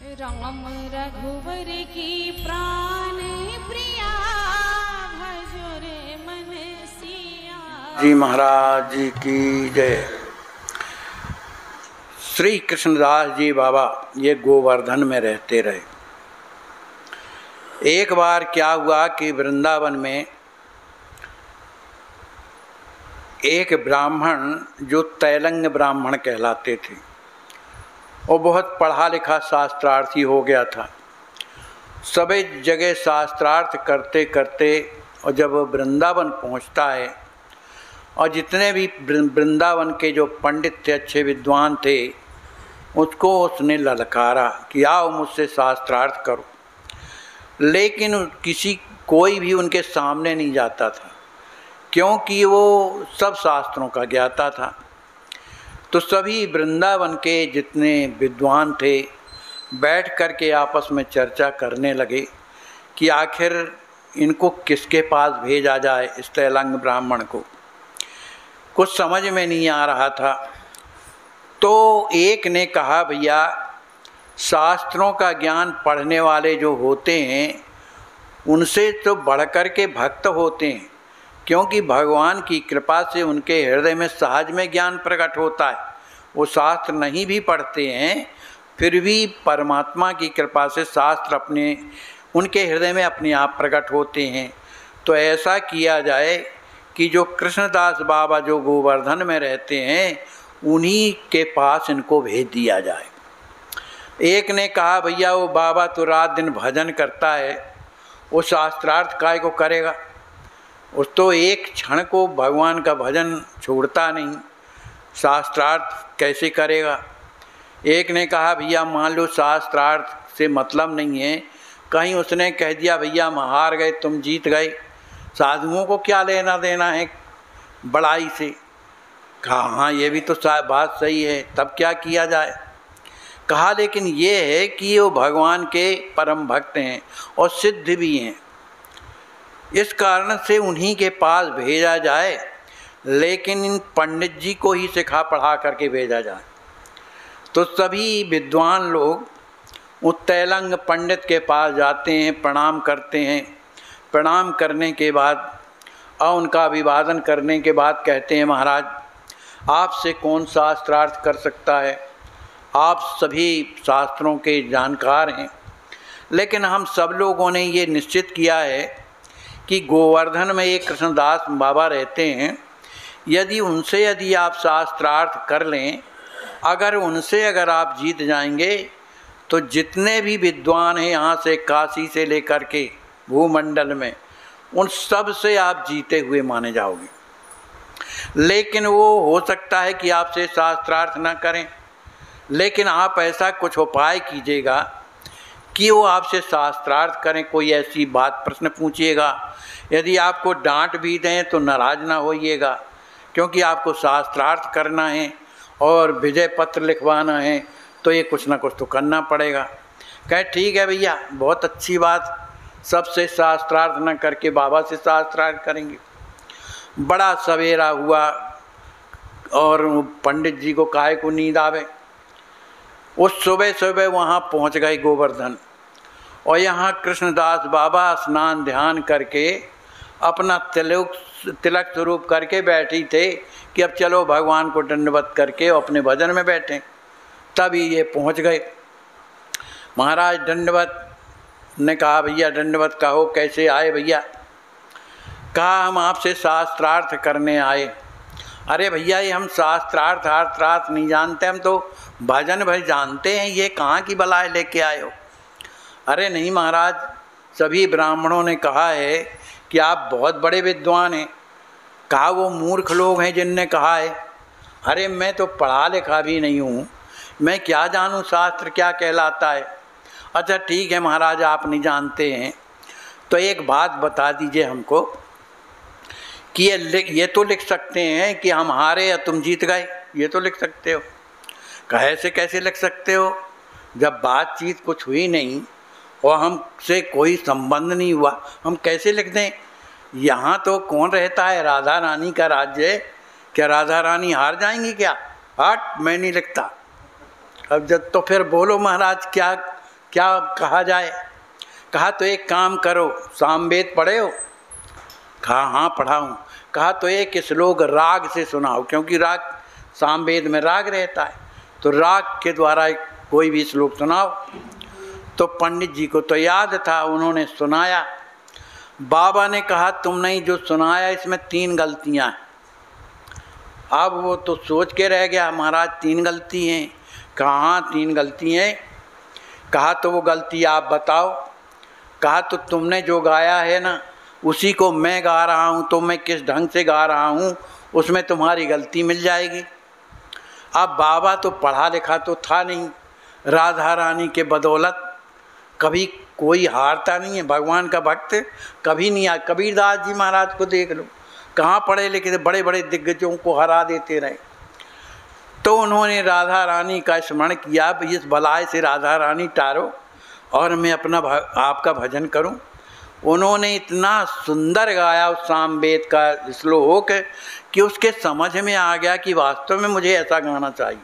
राम रघुवर की प्राण प्रिया भजो रे मन सिया। जी महाराज जी की जय। श्री कृष्णदास जी बाबा ये गोवर्धन में रहते रहे। एक बार क्या हुआ कि वृंदावन में एक ब्राह्मण जो तैलंग ब्राह्मण कहलाते थे, वो बहुत पढ़ा लिखा शास्त्रार्थी हो गया था। सभी जगह शास्त्रार्थ करते करते और जब वो वृंदावन पहुंचता है और जितने भी वृंदावन के जो पंडित थे, अच्छे विद्वान थे, उसको उसने ललकारा कि आओ मुझसे शास्त्रार्थ करो। लेकिन कोई भी उनके सामने नहीं जाता था, क्योंकि वो सब शास्त्रों का ज्ञाता था। तो सभी वृंदावन के जितने विद्वान थे बैठ कर के आपस में चर्चा करने लगे कि आखिर इनको किसके पास भेजा जाए। इस तैलंग ब्राह्मण को कुछ समझ में नहीं आ रहा था। तो एक ने कहा, भैया शास्त्रों का ज्ञान पढ़ने वाले जो होते हैं उनसे तो बढ़कर के भक्त होते हैं, क्योंकि भगवान की कृपा से उनके हृदय में सहज में ज्ञान प्रकट होता है। वो शास्त्र नहीं भी पढ़ते हैं फिर भी परमात्मा की कृपा से शास्त्र उनके हृदय में अपने आप प्रकट होते हैं। तो ऐसा किया जाए कि जो कृष्णदास बाबा जो गोवर्धन में रहते हैं उन्हीं के पास इनको भेज दिया जाए। एक ने कहा, भैया वो बाबा तो रात दिन भजन करता है, वो शास्त्रार्थ काय को करेगा, उस तो एक क्षण को भगवान का भजन छोड़ता नहीं, शास्त्रार्थ कैसे करेगा। एक ने कहा, भैया मान लो शास्त्रार्थ से मतलब नहीं है, कहीं उसने कह दिया भैया हम हार गए तुम जीत गए, साधुओं को क्या लेना देना है बड़ाई से। कहा हाँ ये भी तो बात सही है, तब क्या किया जाए। कहा लेकिन ये है कि वो भगवान के परम भक्त हैं और सिद्ध भी हैं, इस कारण से उन्हीं के पास भेजा जाए, लेकिन इन पंडित जी को ही सिखा पढ़ा करके भेजा जाए। तो सभी विद्वान लोग उस तैलंग पंडित के पास जाते हैं, प्रणाम करते हैं। प्रणाम करने के बाद और उनका अभिवादन करने के बाद कहते हैं, महाराज आपसे कौन शास्त्रार्थ कर सकता है, आप सभी शास्त्रों के जानकार हैं, लेकिन हम सब लोगों ने ये निश्चित किया है कि गोवर्धन में एक कृष्णदास बाबा रहते हैं, यदि आप शास्त्रार्थ कर लें, अगर आप जीत जाएंगे तो जितने भी विद्वान हैं यहाँ से काशी से लेकर के भूमंडल में, उन सब से आप जीते हुए माने जाओगे। लेकिन वो हो सकता है कि आपसे शास्त्रार्थ ना करें, लेकिन आप ऐसा कुछ उपाय कीजिएगा कि वो आपसे शास्त्रार्थ करें। कोई ऐसी बात प्रश्न पूछिएगा, यदि आपको डांट भी दें तो नाराज ना होइएगा, क्योंकि आपको शास्त्रार्थ करना है और विजय पत्र लिखवाना है, तो ये कुछ ना कुछ तो करना पड़ेगा। कहे ठीक है भैया बहुत अच्छी बात, सबसे शास्त्रार्थ न करके बाबा से शास्त्रार्थ करेंगे। बड़ा सवेरा हुआ और पंडित जी को काहे को नींद आवे, उस सुबह सुबह वहाँ पहुँच गए गोवर्धन, और यहाँ कृष्णदास बाबा स्नान ध्यान करके अपना तिलक स्वरूप करके बैठी थे कि अब चलो भगवान को दंडवत करके अपने भजन में बैठें। तभी ये पहुँच गए। महाराज दंडवत ने कहा, भैया दंडवत कहो कैसे आए भैया। कहा हम आपसे शास्त्रार्थ करने आए। अरे भैया ये हम शास्त्रार्थ नहीं जानते, हम तो भजन भज जानते हैं, ये कहाँ की बलाएं लेके आए हो। अरे नहीं महाराज, सभी ब्राह्मणों ने कहा है कि आप बहुत बड़े विद्वान हैं। कहा वो मूर्ख लोग हैं जिनने कहा है। अरे मैं तो पढ़ा लिखा भी नहीं हूँ, मैं क्या जानूँ शास्त्र क्या कहलाता है। अच्छा ठीक है महाराज आप नहीं जानते हैं तो एक बात बता दीजिए हमको कि ये तो लिख सकते हैं कि हम हारे या तुम जीत गए, ये तो लिख सकते हो। कहे से कैसे लिख सकते हो, जब बातचीत कुछ हुई नहीं और हमसे कोई संबंध नहीं हुआ, हम कैसे लिख दें। यहाँ तो कौन रहता है, राधा रानी का राज्य, क्या राधा रानी हार जाएंगी क्या। हट मैं नहीं लिखता। अब जब तो फिर बोलो महाराज क्या क्या कहा जाए। कहा तो एक काम करो, सामवेद पढ़े हो? कहा हाँ पढ़ा हूँ। कहा तो एक श्लोक राग से सुनाओ, क्योंकि राग सामवेद में राग रहता है, तो राग के द्वारा कोई भी श्लोक सुनाओ। तो पंडित जी को तो याद था, उन्होंने सुनाया। बाबा ने कहा तुमने जो सुनाया इसमें 3 गलतियां हैं। अब वो तो सोच के रह गया, महाराज 3 गलती हैं? कहाँ 3 गलती हैं? कहा तो वो गलती आप बताओ। कहा तो तुमने जो गाया है ना उसी को मैं गा रहा हूँ, तो मैं किस ढंग से गा रहा हूँ उसमें तुम्हारी गलती मिल जाएगी। अब बाबा तो पढ़ा लिखा तो था नहीं, राधा रानी के बदौलत कभी कोई हारता नहीं है, भगवान का भक्त कभी नहीं आ। कबीरदास जी महाराज को देख लो, कहाँ पढ़े लिखे थे, बड़े बड़े दिग्गजों को हरा देते रहे। तो उन्होंने राधा रानी का स्मरण किया, इस बलाय से राधा रानी टारो और मैं अपना आपका भजन करूं। उन्होंने इतना सुंदर गाया उस सामवेद का श्लोक कि उसके समझ में आ गया कि वास्तव में मुझे ऐसा गाना चाहिए।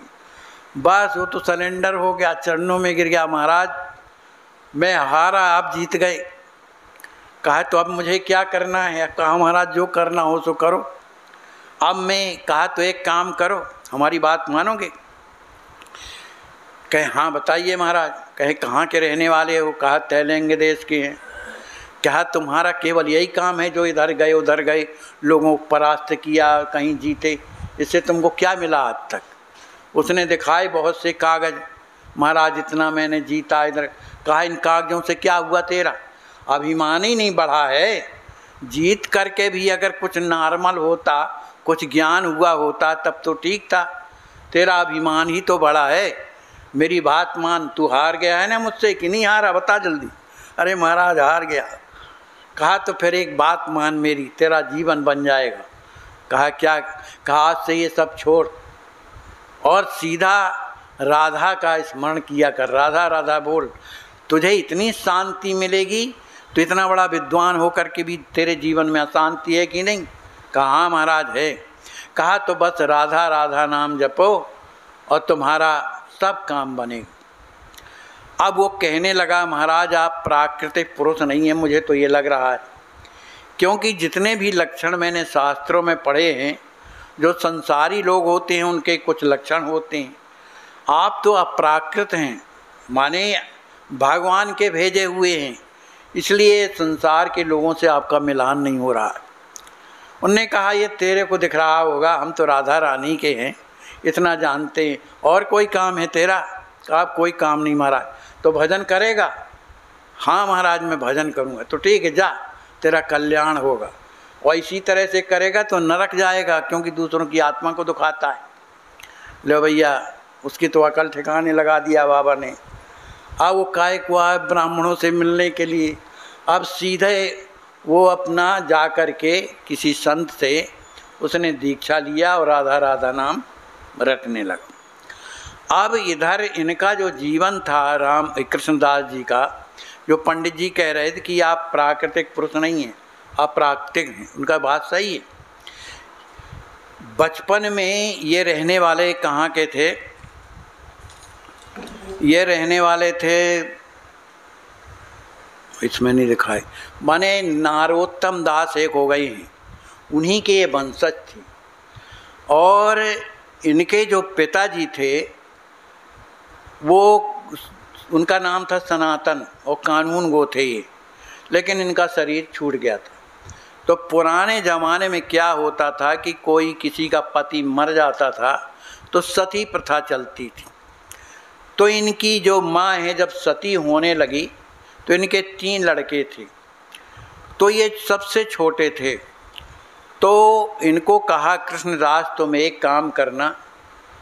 बस वो तो सरेंडर हो गया, चरणों में गिर गया, महाराज मैं हारा, आप जीत गए। कहा तो अब मुझे क्या करना है? कहा महाराज जो करना हो सो करो। अब मैं कहा तो एक काम करो, हमारी बात मानोगे? कहे हाँ बताइए महाराज। कहे कहाँ के रहने वाले हो? कहा तैलंग देश के हैं। कहा तुम्हारा केवल यही काम है जो इधर गए उधर गए लोगों को परास्त किया, कहीं जीते, इससे तुमको क्या मिला आज तक? उसने दिखाए बहुत से कागज, महाराज इतना मैंने जीता इधर। कहा इन कागजों से क्या हुआ? तेरा अभिमान ही नहीं बढ़ा है। जीत करके भी अगर कुछ नॉर्मल होता, कुछ ज्ञान हुआ होता तब तो ठीक था, तेरा अभिमान ही तो बड़ा है। मेरी बात मान, तू हार गया है ना मुझसे कि नहीं हारा? बता जल्दी। अरे महाराज हार गया। कहा तो फिर एक बात मान मेरी, तेरा जीवन बन जाएगा। कहा क्या? कहा आज से ये सब छोड़ और सीधा राधा का स्मरण किया कर, राधा राधा बोल, तुझे इतनी शांति मिलेगी। तो इतना बड़ा विद्वान होकर के भी तेरे जीवन में अशांति है कि नहीं? कहा हाँ महाराज है। कहा तो बस राधा राधा नाम जपो और तुम्हारा सब काम बनेगा। अब वो कहने लगा महाराज आप प्राकृतिक पुरुष नहीं हैं, मुझे तो ये लग रहा है, क्योंकि जितने भी लक्षण मैंने शास्त्रों में पढ़े हैं, जो संसारी लोग होते हैं उनके कुछ लक्षण होते हैं, आप तो अप्राकृत हैं, माने भगवान के भेजे हुए हैं, इसलिए संसार के लोगों से आपका मिलान नहीं हो रहा है। उनने कहा ये तेरे को दिख रहा होगा, हम तो राधा रानी के हैं, इतना जानते हैं, और कोई काम है तेरा? आप कोई काम नहीं महाराज। तो भजन करेगा? हाँ महाराज मैं भजन करूँगा। तो ठीक है जा, तेरा कल्याण होगा। और इसी तरह से करेगा तो नरक जाएगा, क्योंकि दूसरों की आत्मा को दुखाता है। लो भैया, उसकी तो अकल ठिकाने लगा दिया बाबा ने। अब वो काय को आए ब्राह्मणों से मिलने के लिए। अब सीधे वो अपना जा कर के किसी संत से उसने दीक्षा लिया और राधा राधा नाम रटने लगा। अब इधर इनका जो जीवन था राम कृष्णदास जी का, जो पंडित जी कह रहे थे कि आप प्राकृतिक पुरुष नहीं हैं, आप प्राकृतिक हैं, उनका बात सही है। बचपन में ये रहने वाले कहाँ के थे? ये रहने वाले थे, इसमें नहीं लिखा है, माने नारोत्तम दास एक हो गई हैं, उन्हीं के ये वंशज थी। और इनके जो पिताजी थे वो, उनका नाम था सनातन और कानून गो थे ये, लेकिन इनका शरीर छूट गया था। तो पुराने ज़माने में क्या होता था कि कोई किसी का पति मर जाता था तो सती प्रथा चलती थी। तो इनकी जो माँ है जब सती होने लगी तो इनके 3 लड़के थे, तो ये सबसे छोटे थे। तो इनको कहा कृष्णदास तुम एक काम करना,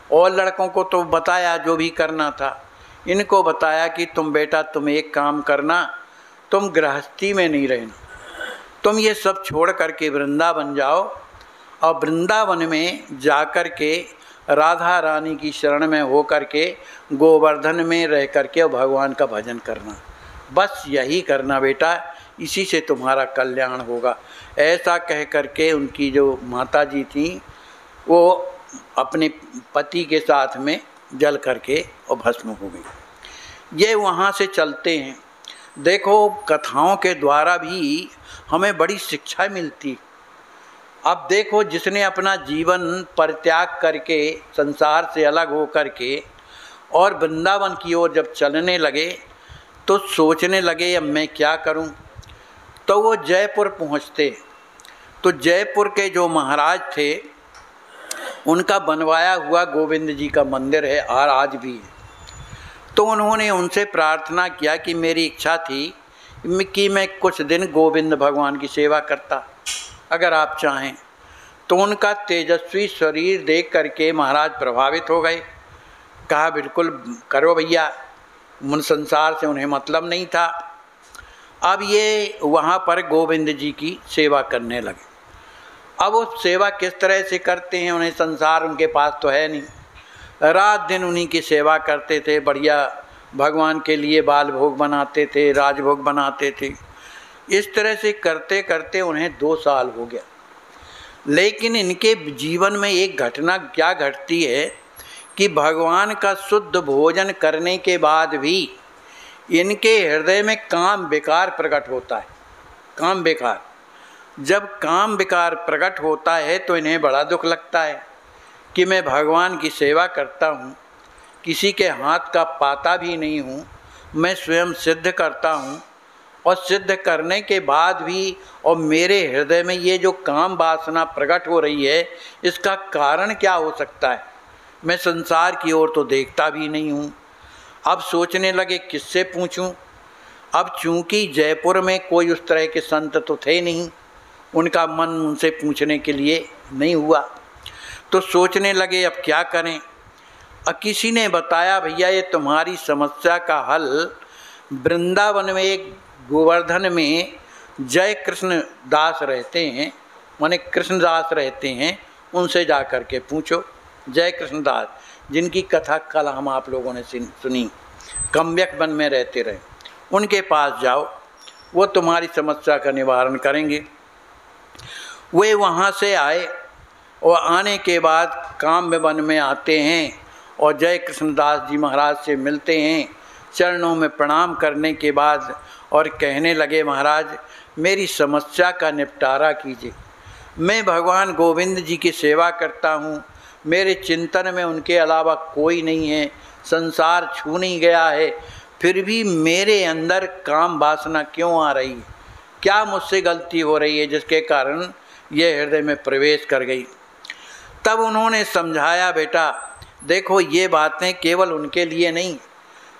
और लड़कों को तो बताया जो भी करना था, इनको बताया कि तुम बेटा तुम एक काम करना, तुम गृहस्थी में नहीं रहना, तुम ये सब छोड़ करके वृंदावन जाओ और वृंदावन में जाकर के राधा रानी की शरण में हो करके गोवर्धन में रह करके और भगवान का भजन करना, बस यही करना बेटा, इसी से तुम्हारा कल्याण होगा। ऐसा कह करके उनकी जो माता जी थी वो अपने पति के साथ में जल करके और भस्म हो गई। ये वहाँ से चलते हैं। देखो, कथाओं के द्वारा भी हमें बड़ी शिक्षा मिलती। अब देखो, जिसने अपना जीवन परित्याग करके, संसार से अलग हो करके और वृंदावन की ओर जब चलने लगे तो सोचने लगे अब मैं क्या करूं। तो वो जयपुर पहुंचते। तो जयपुर के जो महाराज थे उनका बनवाया हुआ गोविंद जी का मंदिर है और आज भी है। तो उन्होंने उनसे प्रार्थना किया कि मेरी इच्छा थी कि मैं कुछ दिन गोविंद भगवान की सेवा करता, अगर आप चाहें। तो उनका तेजस्वी शरीर देख करके महाराज प्रभावित हो गए। कहा बिल्कुल करो भैया। मन संसार से उन्हें मतलब नहीं था। अब ये वहाँ पर गोविंद जी की सेवा करने लगे। अब वो सेवा किस तरह से करते हैं, उन्हें संसार उनके पास तो है नहीं। रात दिन उन्हीं की सेवा करते थे, बढ़िया भगवान के लिए बाल भोग बनाते थे, राजभोग बनाते थे। इस तरह से करते करते उन्हें 2 साल हो गया। लेकिन इनके जीवन में एक घटना क्या घटती है कि भगवान का शुद्ध भोजन करने के बाद भी इनके हृदय में काम विकार प्रकट होता है। काम विकार, जब काम विकार प्रकट होता है तो इन्हें बड़ा दुख लगता है कि मैं भगवान की सेवा करता हूँ, किसी के हाथ का पाता भी नहीं हूँ, मैं स्वयं सिद्ध करता हूँ और सिद्ध करने के बाद भी और मेरे हृदय में ये जो काम वासना प्रकट हो रही है, इसका कारण क्या हो सकता है। मैं संसार की ओर तो देखता भी नहीं हूँ। अब सोचने लगे किससे पूछूं। अब चूंकि जयपुर में कोई उस तरह के संत तो थे नहीं, उनका मन उनसे पूछने के लिए नहीं हुआ। तो सोचने लगे अब क्या करें। अब किसी ने बताया भैया ये तुम्हारी समस्या का हल वृंदावन में एक गोवर्धन में जय कृष्ण दास रहते हैं, माने कृष्णदास रहते हैं, उनसे जा कर के पूछो। जय कृष्ण दास, जिनकी कथा कल हम आप लोगों ने सुनी, कम्यक वन में रहते रहे, उनके पास जाओ, वो तुम्हारी समस्या का निवारण करेंगे। वे वहाँ से आए और आने के बाद काम्य वन में आते हैं और जय कृष्णदास जी महाराज से मिलते हैं। चरणों में प्रणाम करने के बाद और कहने लगे महाराज मेरी समस्या का निपटारा कीजिए। मैं भगवान गोविंद जी की सेवा करता हूँ, मेरे चिंतन में उनके अलावा कोई नहीं है, संसार छू नहीं गया है, फिर भी मेरे अंदर काम वासना क्यों आ रही है, क्या मुझसे गलती हो रही है जिसके कारण ये हृदय में प्रवेश कर गई। तब उन्होंने समझाया बेटा देखो ये बातें केवल उनके लिए नहीं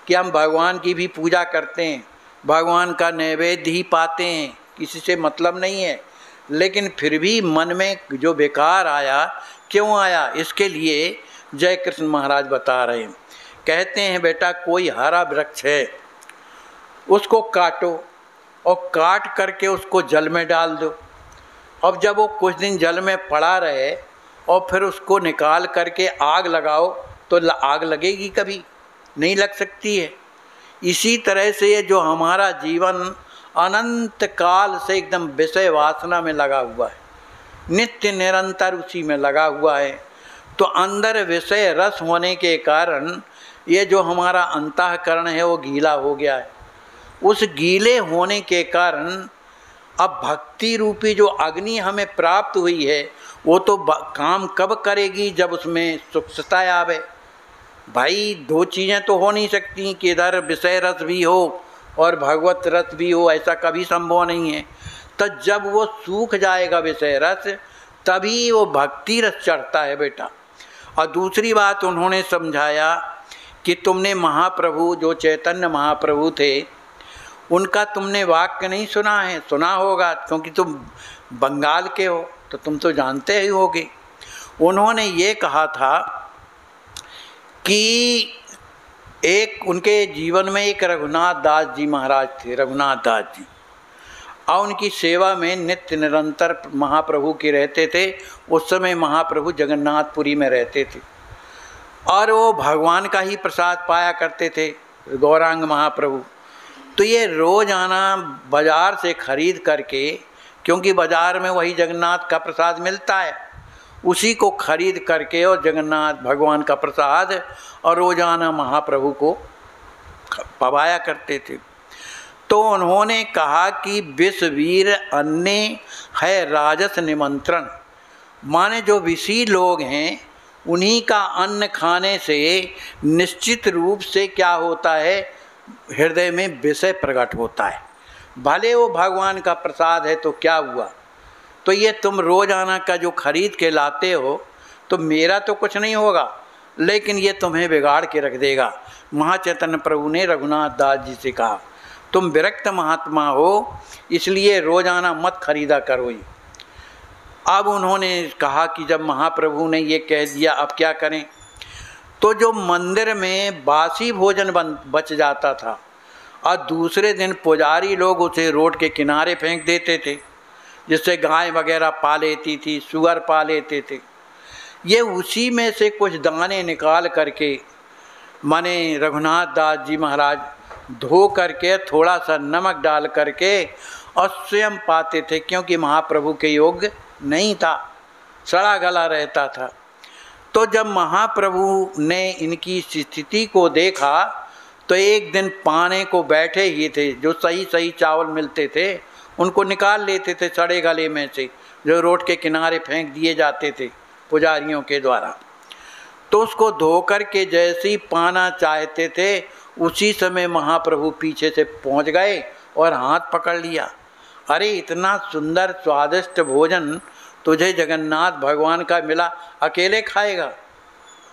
कि हम भगवान की भी पूजा करते हैं, भगवान का नैवेद्य ही पाते हैं, किसी से मतलब नहीं है, लेकिन फिर भी मन में जो बेकार आया क्यों आया, इसके लिए जय कृष्ण महाराज बता रहे हैं। कहते हैं बेटा कोई हरा वृक्ष है, उसको काटो और काट करके उसको जल में डाल दो। अब जब वो कुछ दिन जल में पड़ा रहे और फिर उसको निकाल करके आग लगाओ तो आग लगेगी, कभी नहीं लग सकती है। इसी तरह से ये जो हमारा जीवन अनंत काल से एकदम विषय वासना में लगा हुआ है, नित्य निरंतर उसी में लगा हुआ है, तो अंदर विषय रस होने के कारण ये जो हमारा अंतःकरण है वो गीला हो गया है। उस गीले होने के कारण अब भक्ति रूपी जो अग्नि हमें प्राप्त हुई है वो तो काम कब करेगी, जब उसमें सुखता आवे। भाई दो चीज़ें तो हो नहीं सकती कि इधर विषय रस भी हो और भगवत रस भी हो, ऐसा कभी संभव नहीं है। तो जब वो सूख जाएगा विषय रस तभी वो भक्ति रस चढ़ता है बेटा। और दूसरी बात उन्होंने समझाया कि तुमने महाप्रभु जो चैतन्य महाप्रभु थे उनका तुमने वाक्य नहीं सुना है, सुना होगा क्योंकि तुम बंगाल के हो तो तुम तो जानते ही होगे। उन्होंने ये कहा था कि एक उनके जीवन में एक रघुनाथ दास जी महाराज थे, रघुनाथ दास जी, और उनकी सेवा में नित्य निरंतर महाप्रभु के रहते थे। उस समय महाप्रभु जगन्नाथपुरी में रहते थे और वो भगवान का ही प्रसाद पाया करते थे, गौरांग महाप्रभु। तो ये रोज़ाना बाज़ार से खरीद करके, क्योंकि बाज़ार में वही जगन्नाथ का प्रसाद मिलता है, उसी को खरीद करके और जगन्नाथ भगवान का प्रसाद और रोज़ाना महाप्रभु को पवाया करते थे। तो उन्होंने कहा कि विषवीर अन्य है राजस निमंत्रण, माने जो विषी लोग हैं उन्हीं का अन्न खाने से निश्चित रूप से क्या होता है, हृदय में विषय प्रकट होता है। भले वो भगवान का प्रसाद है तो क्या हुआ, तो ये तुम रोजाना का जो खरीद के लाते हो तो मेरा तो कुछ नहीं होगा, लेकिन ये तुम्हें बिगाड़ के रख देगा। महाचैतन्य प्रभु ने रघुनाथ दास जी से कहा, तुम विरक्त महात्मा हो, इसलिए रोजाना मत खरीदा करो ये। अब उन्होंने कहा कि जब महाप्रभु ने ये कह दिया अब क्या करें। तो जो मंदिर में बासी भोजन बच जाता था और दूसरे दिन पुजारी लोग उसे रोड के किनारे फेंक देते थे, जिससे गाय वगैरह पा लेती थी, सुअर पा लेते थे। ये उसी में से कुछ दाने निकाल करके माने रघुनाथ दास जी महाराज धो करके थोड़ा सा नमक डाल करके और स्वयं पाते थे, क्योंकि महाप्रभु के योग्य नहीं था, सड़ा गला रहता था। तो जब महाप्रभु ने इनकी स्थिति को देखा तो एक दिन पाने को बैठे ही थे, जो सही सही चावल मिलते थे उनको निकाल लेते थे सड़े गले में से, जो रोड के किनारे फेंक दिए जाते थे पुजारियों के द्वारा। तो उसको धो कर के जैसे ही पाना चाहते थे, उसी समय महाप्रभु पीछे से पहुंच गए और हाथ पकड़ लिया। अरे इतना सुंदर स्वादिष्ट भोजन तुझे जगन्नाथ भगवान का मिला, अकेले खाएगा,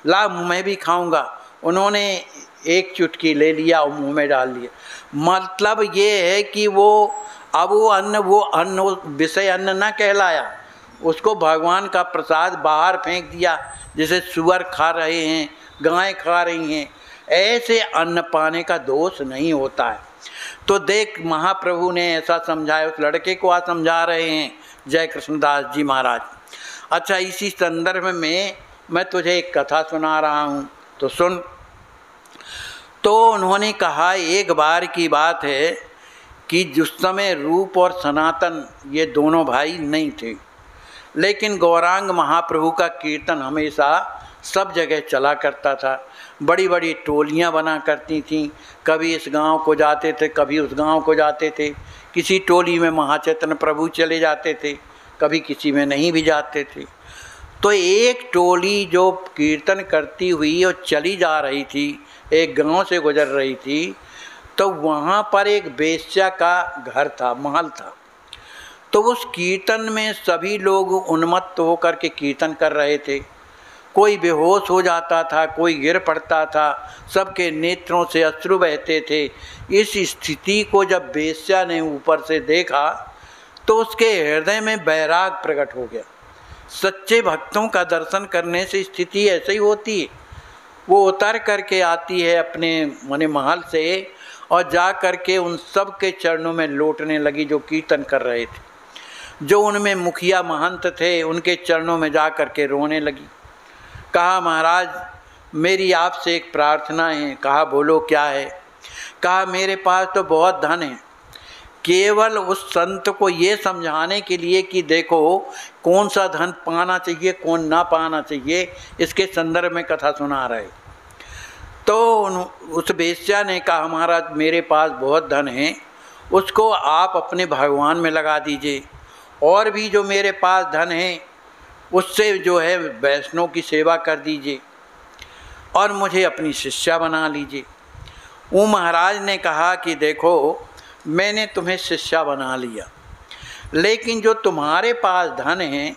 ला मैं भी खाऊंगा। उन्होंने एक चुटकी ले लिया और मुंह में डाल लिया। मतलब ये है कि वो अन्न विषय अन्न ना कहलाया, उसको भगवान का प्रसाद बाहर फेंक दिया, जैसे सुअर खा रहे हैं, गाय खा रही हैं। ऐसे अन्न पाने का दोष नहीं होता है। तो देख महाप्रभु ने ऐसा समझाया, उस लड़के को आज समझा रहे हैं जय कृष्णदास जी महाराज। अच्छा, इसी संदर्भ में मैं तुझे एक कथा सुना रहा हूँ, तो सुन। तो उन्होंने कहा एक बार की बात है कि जिस समय रूप और सनातन ये दोनों भाई नहीं थे, लेकिन गौरांग महाप्रभु का कीर्तन हमेशा सब जगह चला करता था। बड़ी बड़ी टोलियां बना करती थीं, कभी इस गांव को जाते थे, कभी उस गांव को जाते थे। किसी टोली में महाचैतन्य प्रभु चले जाते थे, कभी किसी में नहीं भी जाते थे। तो एक टोली जो कीर्तन करती हुई और चली जा रही थी, एक गांव से गुजर रही थी, तो वहाँ पर एक वेश्या का घर था, महल था। तो उस कीर्तन में सभी लोग उन्मत्त होकर के कीर्तन कर रहे थे। कोई बेहोश हो जाता था, कोई गिर पड़ता था, सबके नेत्रों से अश्रु बहते थे। इस स्थिति को जब वेश्या ने ऊपर से देखा तो उसके हृदय में वैराग प्रकट हो गया। सच्चे भक्तों का दर्शन करने से स्थिति ऐसे ही होती है। वो उतर करके आती है अपने मने महल से और जा करके उन सब के चरणों में लौटने लगी जो कीर्तन कर रहे थे। जो उनमें मुखिया महंत थे उनके चरणों में जा करके रोने लगी। कहा महाराज मेरी आपसे एक प्रार्थना है। कहा बोलो क्या है। कहा मेरे पास तो बहुत धन है, केवल उस संत को ये समझाने के लिए कि देखो कौन सा धन पाना चाहिए कौन ना पाना चाहिए, इसके संदर्भ में कथा सुना रहे। तो उस वेश्या ने कहा महाराज मेरे पास बहुत धन है, उसको आप अपने भगवान में लगा दीजिए, और भी जो मेरे पास धन है उससे जो है वैष्णव की सेवा कर दीजिए और मुझे अपनी शिष्या बना लीजिए। वो महाराज ने कहा कि देखो मैंने तुम्हें शिष्या बना लिया, लेकिन जो तुम्हारे पास धन है,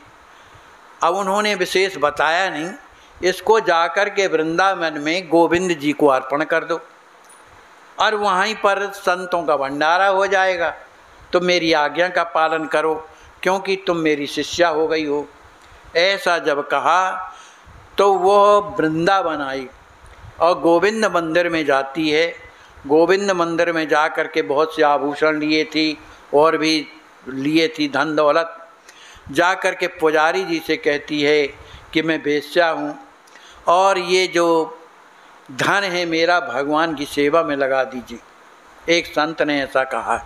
अब उन्होंने विशेष बताया नहीं, इसको जाकर के वृंदावन में गोविंद जी को अर्पण कर दो और वहीं पर संतों का भंडारा हो जाएगा। तो मेरी आज्ञा का पालन करो क्योंकि तुम मेरी शिष्या हो गई हो। ऐसा जब कहा तो वह वृंदावन आई और गोविंद मंदिर में जाती है। गोविंद मंदिर में जा कर के बहुत से आभूषण लिए थी और भी लिए थी धन दौलत। जा कर के पुजारी जी से कहती है कि मैं वेश्या हूँ और ये जो धन है मेरा भगवान की सेवा में लगा दीजिए। एक संत ने ऐसा कहा।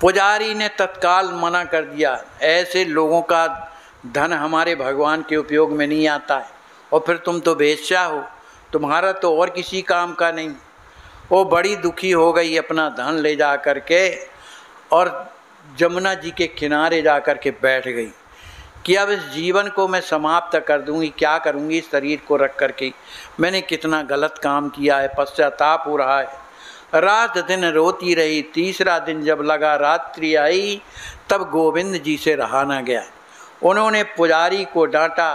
पुजारी ने तत्काल मना कर दिया, ऐसे लोगों का धन हमारे भगवान के उपयोग में नहीं आता है, और फिर तुम तो वेश्या हो, तुम्हारा तो और किसी काम का नहीं। वो बड़ी दुखी हो गई, अपना धन ले जा कर के और जमुना जी के किनारे जा कर के बैठ गई कि अब इस जीवन को मैं समाप्त कर दूंगी, क्या करूंगी इस शरीर को रख कर के, मैंने कितना गलत काम किया है, पश्चाताप हो रहा है। रात दिन रोती रही। तीसरा दिन जब लगा, रात्रि आई, तब गोविंद जी से रहा न गया। उन्होंने पुजारी को डांटा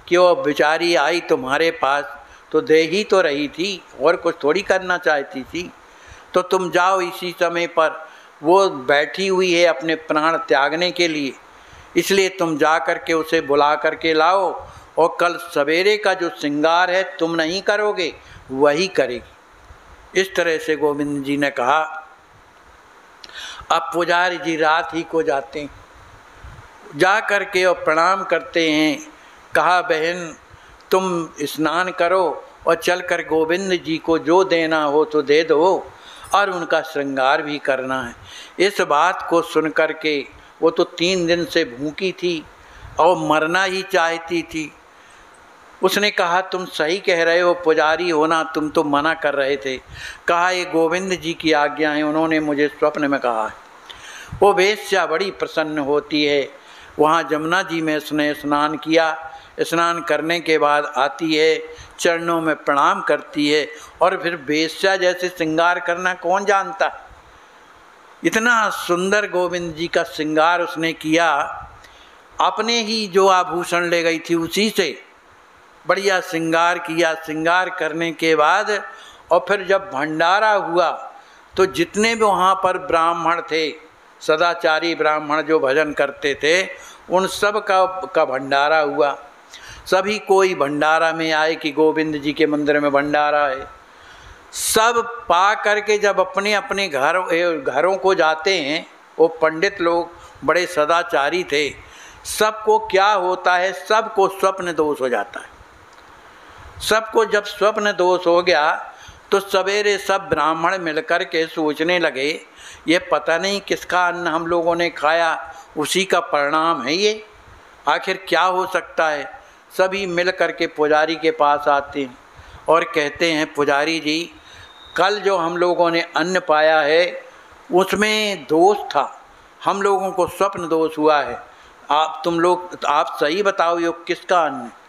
कि वो बेचारी आई तुम्हारे पास तो दे ही तो रही थी और कुछ थोड़ी करना चाहती थी, तो तुम जाओ, इसी समय पर वो बैठी हुई है अपने प्राण त्यागने के लिए, इसलिए तुम जा कर के उसे बुला कर के लाओ और कल सवेरे का जो श्रृंगार है तुम नहीं करोगे, वही करेगी। इस तरह से गोविंद जी ने कहा। अब पुजारी जी रात ही को जाते हैं, जा कर के और प्रणाम करते हैं। कहा बहन तुम स्नान करो और चल कर गोविंद जी को जो देना हो तो दे दो और उनका श्रृंगार भी करना है। इस बात को सुन कर के वो तो 3 दिन से भूखी थी और मरना ही चाहती थी। उसने कहा तुम सही कह रहे हो पुजारी होना, तुम तो मना कर रहे थे। कहा ये गोविंद जी की आज्ञा है, उन्होंने मुझे स्वप्न में कहा है। वो वेश्या बड़ी प्रसन्न होती है। वहाँ जमुना जी में उसने स्नान किया। स्नान करने के बाद आती है, चरणों में प्रणाम करती है और फिर वेश्या जैसे श्रृंगार करना कौन जानता। इतना सुंदर गोविंद जी का श्रृंगार उसने किया, अपने ही जो आभूषण ले गई थी उसी से बढ़िया श्रृंगार किया। श्रृंगार करने के बाद और फिर जब भंडारा हुआ तो जितने भी वहाँ पर ब्राह्मण थे, सदाचारी ब्राह्मण जो भजन करते थे, उन सब का भंडारा हुआ। सभी कोई भंडारा में आए कि गोविंद जी के मंदिर में भंडारा है। सब पा करके जब अपने अपने घरों को जाते हैं, वो पंडित लोग बड़े सदाचारी थे, सबको क्या होता है, सबको स्वप्न दोष हो जाता है। सबको जब स्वप्न दोष हो गया तो सवेरे सब ब्राह्मण मिलकर के सोचने लगे ये पता नहीं किसका अन्न हम लोगों ने खाया, उसी का परिणाम है ये, आखिर क्या हो सकता है। सभी मिल कर के पुजारी के पास आते हैं और कहते हैं पुजारी जी कल जो हम लोगों ने अन्न पाया है उसमें दोष था, हम लोगों को स्वप्न दोष हुआ है, आप सही बताओ ये किसका अन्न है।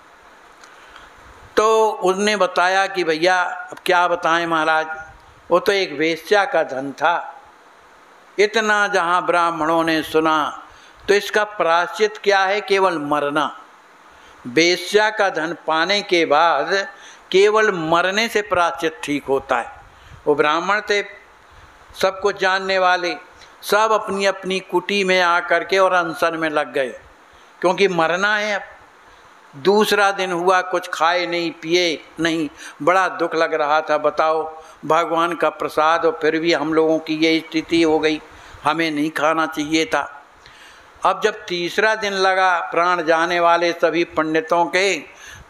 तो उसने बताया कि भैया अब क्या बताएं महाराज, वो तो एक वेश्या का धन था। इतना जहाँ ब्राह्मणों ने सुना तो इसका प्रायश्चित क्या है, केवल मरना। वेश्या का धन पाने के बाद केवल मरने से प्रायश्चित ठीक होता है। वो ब्राह्मण थे, सब कुछ जानने वाले, सब अपनी अपनी कुटी में आ करके और अनशन में लग गए, क्योंकि मरना है। अब दूसरा दिन हुआ, कुछ खाए नहीं पिए नहीं, बड़ा दुख लग रहा था। बताओ भगवान का प्रसाद और फिर भी हम लोगों की ये स्थिति हो गई, हमें नहीं खाना चाहिए था। अब जब तीसरा दिन लगा प्राण जाने वाले सभी पंडितों के,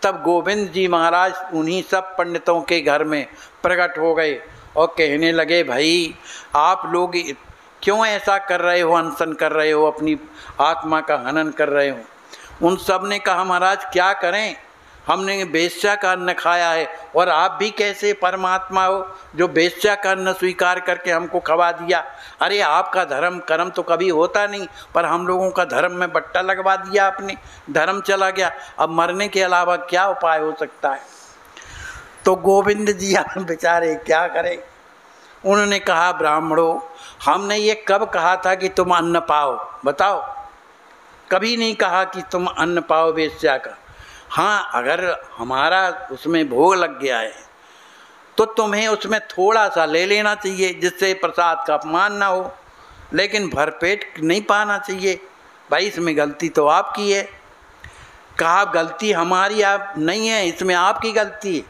तब गोविंद जी महाराज उन्हीं सब पंडितों के घर में प्रकट हो गए और कहने लगे भाई आप लोग क्यों ऐसा कर रहे हो, अनशन कर रहे हो, अपनी आत्मा का हनन कर रहे हो। उन सब ने कहा महाराज क्या करें, हमने वेश्या का अन्न खाया है और आप भी कैसे परमात्मा हो जो वेश्या का अन्न स्वीकार करके हमको खवा दिया। अरे आपका धर्म कर्म तो कभी होता नहीं, पर हम लोगों का धर्म में बट्टा लगवा दिया आपने, धर्म चला गया, अब मरने के अलावा क्या उपाय हो सकता है। तो गोविंद जी बेचारे क्या करें। उन्होंने कहा ब्राह्मणों हमने ये कब कहा था कि तुम अन्न पाओ, बताओ, कभी नहीं कहा कि तुम अन्न पाओ वेश्या का। हाँ अगर हमारा उसमें भोग लग गया है तो तुम्हें उसमें थोड़ा सा ले लेना चाहिए जिससे प्रसाद का अपमान ना हो, लेकिन भरपेट नहीं पाना चाहिए। भाई इसमें गलती तो आपकी है। कहा गलती हमारी आप नहीं है, इसमें आपकी गलती है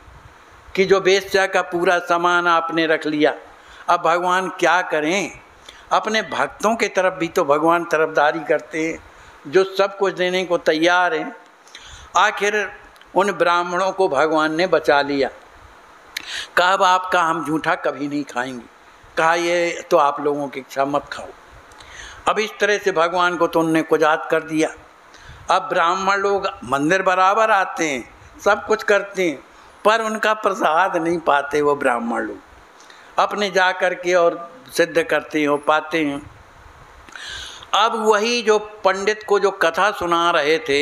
कि जो वेश्या का पूरा सामान आपने रख लिया। अब भगवान क्या करें, अपने भक्तों के तरफ भी तो भगवान तरफदारी करते हैं जो सब कुछ देने को तैयार हैं। आखिर उन ब्राह्मणों को भगवान ने बचा लिया। कहा अब आपका हम झूठा कभी नहीं खाएंगे। कहा ये तो आप लोगों की इच्छा, मत खाओ। अब इस तरह से भगवान को तो उनने कुजात कर दिया। अब ब्राह्मण लोग मंदिर बराबर आते हैं, सब कुछ करते हैं, पर उनका प्रसाद नहीं पाते वो ब्राह्मण लोग। अपने जा कर के और सिद्ध करते हो पाते हैं। अब वही जो पंडित को जो कथा सुना रहे थे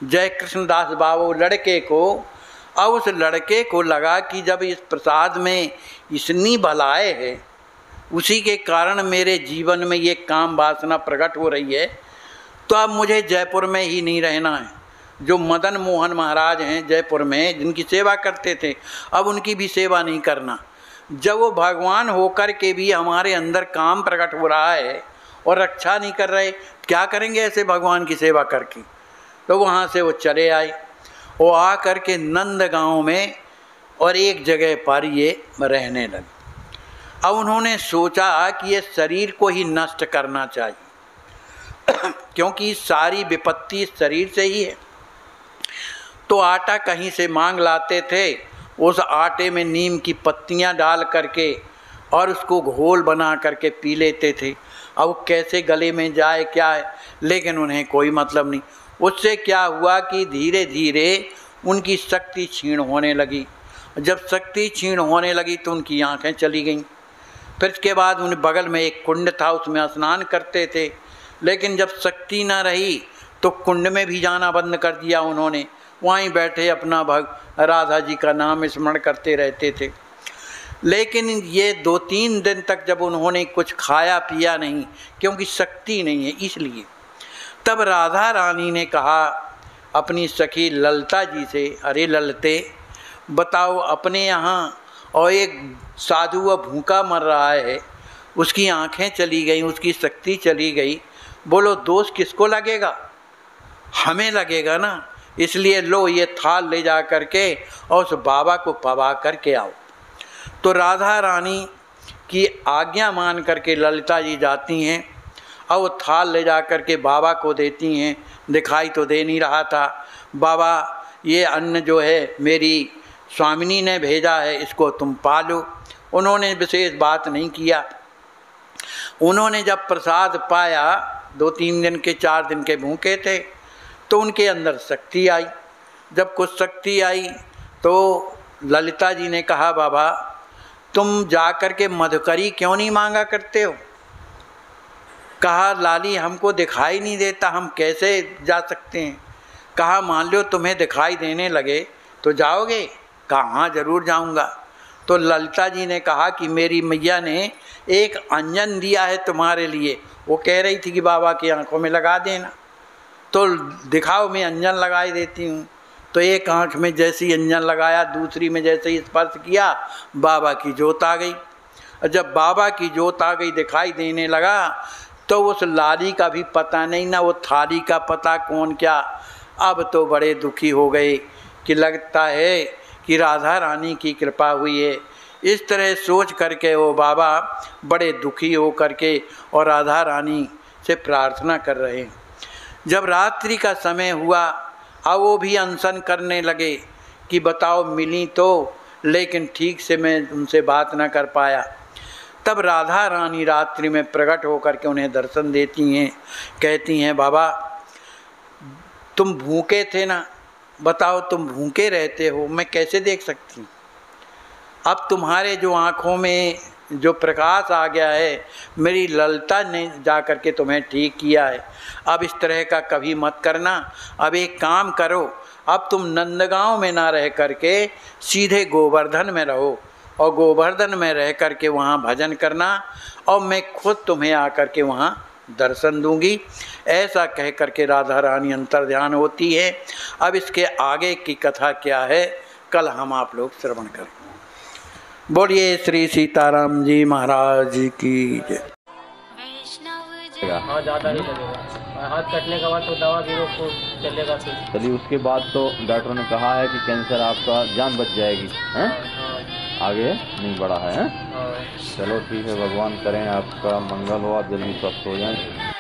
जय कृष्णदास बाबू लड़के को, अब उस लड़के को लगा कि जब इस प्रसाद में इतनी भलाई है, उसी के कारण मेरे जीवन में ये काम वासना प्रकट हो रही है, तो अब मुझे जयपुर में ही नहीं रहना है। जो मदन मोहन महाराज हैं जयपुर में, जिनकी सेवा करते थे, अब उनकी भी सेवा नहीं करना। जब वो भगवान होकर के भी हमारे अंदर काम प्रकट हो रहा है और रक्षा नहीं कर रहे, क्या करेंगे ऐसे भगवान की सेवा करके। तो वहाँ से वो चले आए, वो आ कर के नंदगांव में और एक जगह पर ये रहने लगे। अब उन्होंने सोचा कि ये शरीर को ही नष्ट करना चाहिए क्योंकि सारी विपत्ति शरीर से ही है। तो आटा कहीं से मांग लाते थे, उस आटे में नीम की पत्तियां डाल करके और उसको घोल बना करके पी लेते थे। अब कैसे गले में जाए क्या है, लेकिन उन्हें कोई मतलब नहीं। उससे क्या हुआ कि धीरे धीरे उनकी शक्ति क्षीण होने लगी। जब शक्ति क्षीण होने लगी तो उनकी आंखें चली गईं। फिर इसके बाद उन बगल में एक कुंड था, उसमें स्नान करते थे, लेकिन जब शक्ति न रही तो कुंड में भी जाना बंद कर दिया उन्होंने। वहीं बैठे अपना राधा जी का नाम स्मरण करते रहते थे। लेकिन ये 2-3 दिन तक जब उन्होंने कुछ खाया पिया नहीं, क्योंकि शक्ति नहीं है इसलिए, तब राधा रानी ने कहा अपनी सखी ललता जी से, अरे ललते बताओ, अपने यहाँ और एक साधु वह भूखा मर रहा है, उसकी आंखें चली गई, उसकी शक्ति चली गई, बोलो दोष किसको लगेगा? हमें लगेगा ना। इसलिए लो ये थाल ले जा करके और उस बाबा को पवा करके आओ। तो राधा रानी की आज्ञा मान करके ललिता जी जाती हैं और वो थाल ले जा करके बाबा को देती हैं। दिखाई तो दे नहीं रहा था। बाबा ये अन्न जो है मेरी स्वामिनी ने भेजा है, इसको तुम पालो। उन्होंने विशेष बात नहीं किया। उन्होंने जब प्रसाद पाया, 2-3 दिन के 4 दिन के भूखे थे, तो उनके अंदर शक्ति आई। जब कुछ शक्ति आई तो ललिता जी ने कहा बाबा तुम जा कर के मधुकरी क्यों नहीं मांगा करते हो? कहा लाली हमको दिखाई नहीं देता, हम कैसे जा सकते हैं? कहा मान लो तुम्हें दिखाई देने लगे तो जाओगे? कहा हाँ जरूर जाऊंगा। तो ललिता जी ने कहा कि मेरी मैया ने एक अंजन दिया है तुम्हारे लिए, वो कह रही थी कि बाबा की आंखों में लगा देना। तो दिखाओ, मैं अंजन लगाई देती हूँ। तो एक आँख में जैसी अंजन लगाया, दूसरी में जैसे ही स्पर्श किया, बाबा की जोत आ गई। और जब बाबा की जोत आ गई, दिखाई देने लगा, तो उस लाली का भी पता नहीं, ना वो थाली का पता कौन क्या। अब तो बड़े दुखी हो गए कि लगता है कि राधा रानी की कृपा हुई है। इस तरह सोच करके वो बाबा बड़े दुखी हो करके और राधा रानी से प्रार्थना कर रहे हैं। जब रात्रि का समय हुआ, अब वो भी अनशन करने लगे कि बताओ मिली तो, लेकिन ठीक से मैं उनसे बात न कर पाया। तब राधा रानी रात्रि में प्रकट होकर के उन्हें दर्शन देती हैं। कहती हैं बाबा तुम भूखे थे ना, बताओ तुम भूखे रहते हो, मैं कैसे देख सकती हूँ? अब तुम्हारे जो आँखों में जो प्रकाश आ गया है, मेरी ललता ने जा कर के तुम्हें ठीक किया है। अब इस तरह का कभी मत करना। अब एक काम करो, अब तुम नंदगांव में ना रह करके सीधे गोवर्धन में रहो और गोवर्धन में रह करके वहाँ भजन करना, और मैं खुद तुम्हें आकर के वहाँ दर्शन दूंगी। ऐसा कह करके राधा रानी अंतर्ध्यान होती है। अब इसके आगे की कथा क्या है, कल हम आप लोग श्रवण करें। बोलिए श्री सीताराम जी महाराज की जय। हाँ ज़्यादा नहीं लगेगा, हाथ कटने के बाद तो दवा भी रोक चलेगा। फिर चलिए उसके बाद तो डॉक्टर ने कहा है कि कैंसर आपका जान बच जाएगी, हैं? आगे नहीं बढ़ा है, हैं? चलो ठीक है, भगवान करें आपका मंगल हो, आप जल्दी स्वस्थ हो जाएं।